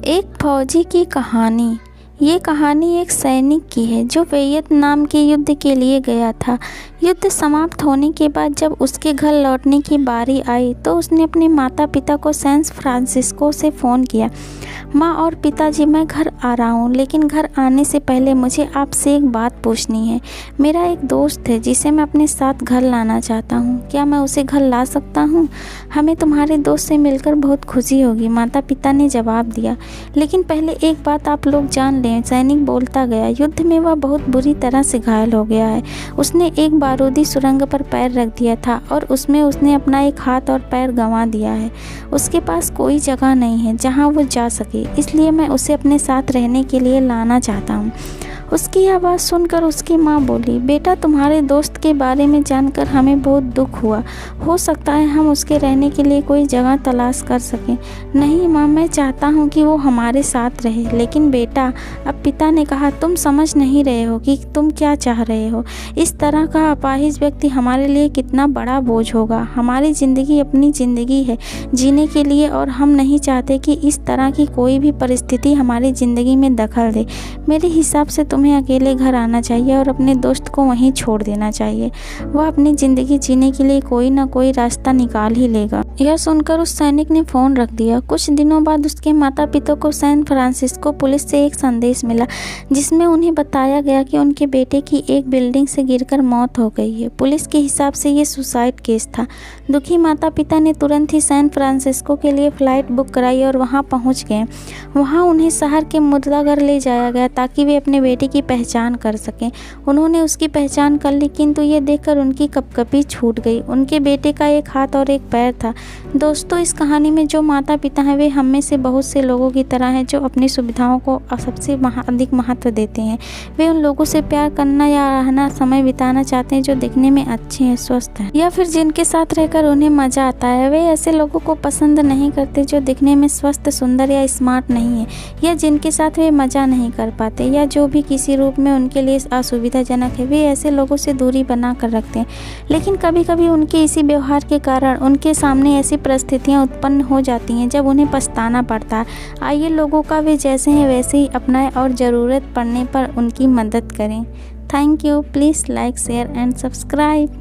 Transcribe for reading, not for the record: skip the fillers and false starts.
एक फौजी की कहानी। ये कहानी एक सैनिक की है जो वियतनाम के युद्ध के लिए गया था। युद्ध समाप्त होने के बाद जब उसके घर लौटने की बारी आई तो उसने अपने माता पिता को सैन फ्रांसिस्को से फ़ोन किया। माँ और पिताजी, मैं घर आ रहा हूँ, लेकिन घर आने से पहले मुझे आपसे एक बात पूछनी है। मेरा एक दोस्त है जिसे मैं अपने साथ घर लाना चाहता हूँ। क्या मैं उसे घर ला सकता हूँ? हमें तुम्हारे दोस्त से मिलकर बहुत खुशी होगी, माता पिता ने जवाब दिया। लेकिन पहले एक बात आप लोग जान लें, सैनिक बोलता गया। युद्ध में वह बहुत बुरी तरह से घायल हो गया है। उसने एक बारूदी सुरंग पर पैर रख दिया था और उसमें उसने अपना एक हाथ और पैर गंवा दिया है। उसके पास कोई जगह नहीं है जहाँ वो जा सके, इसलिए मैं उसे अपने साथ रहने के लिए लाना चाहता हूँ। उसकी आवाज़ सुनकर उसकी माँ बोली, बेटा, तुम्हारे दोस्त के बारे में जानकर हमें बहुत दुख हुआ। हो सकता है हम उसके रहने के लिए कोई जगह तलाश कर सकें। नहीं माँ, मैं चाहता हूँ कि वो हमारे साथ रहे। लेकिन बेटा, अब पिता ने कहा, तुम समझ नहीं रहे हो कि तुम क्या चाह रहे हो। इस तरह का अपाहिज व्यक्ति हमारे लिए कितना बड़ा बोझ होगा। हमारी ज़िंदगी अपनी ज़िंदगी है जीने के लिए, और हम नहीं चाहते कि इस तरह की कोई भी परिस्थिति हमारी ज़िंदगी में दखल दे। मेरे हिसाब से तुम्हें अकेले घर आना चाहिए और अपने दोस्त को वहीं छोड़ देना चाहिए। वह अपनी ज़िंदगी जीने के लिए कोई ना कोई रास्ता निकाल ही लेगा। यह सुनकर उस सैनिक ने फ़ोन रख दिया। कुछ दिनों बाद उसके माता पिता को सैन फ्रांसिस्को पुलिस से एक संदेश मिला जिसमें उन्हें बताया गया कि उनके बेटे की एक बिल्डिंग से गिरकर मौत हो गई है। पुलिस के हिसाब से ये सुसाइड केस था। दुखी माता पिता ने तुरंत ही सैन फ्रांसिस्को के लिए फ़्लाइट बुक कराई और वहाँ पहुँच गए। वहाँ उन्हें शहर के मुर्दाघर ले जाया गया ताकि वे अपने बेटे की पहचान कर सकें। उन्होंने उसकी पहचान कर ली, किंतु ये देखकर उनकी कँपकँपी छूट गई। उनके बेटे का एक हाथ और एक पैर था। दोस्तों, इस कहानी में जो माता पिता हैं वे हम में से बहुत से लोगों की तरह हैं जो अपनी सुविधाओं को सबसे अधिक महत्व देते हैं। वे उन लोगों से प्यार करना या रहना समय बिताना चाहते हैं जो दिखने में अच्छे हैं, स्वस्थ हैं, या फिर जिनके साथ रहकर उन्हें मज़ा आता है। वे ऐसे लोगों को पसंद नहीं करते जो दिखने में स्वस्थ, सुंदर या स्मार्ट नहीं है, या जिनके साथ वे मज़ा नहीं कर पाते, या जो भी किसी रूप में उनके लिए असुविधाजनक है। वे ऐसे लोगों से दूरी बना कर रखते हैं। लेकिन कभी कभी उनके इसी व्यवहार के कारण उनके सामने ऐसी परिस्थितियां उत्पन्न हो जाती हैं जब उन्हें पछताना पड़ता है। आइए लोगों का वे जैसे हैं वैसे ही अपनाएं और ज़रूरत पड़ने पर उनकी मदद करें। Thank you. Please like, share and subscribe.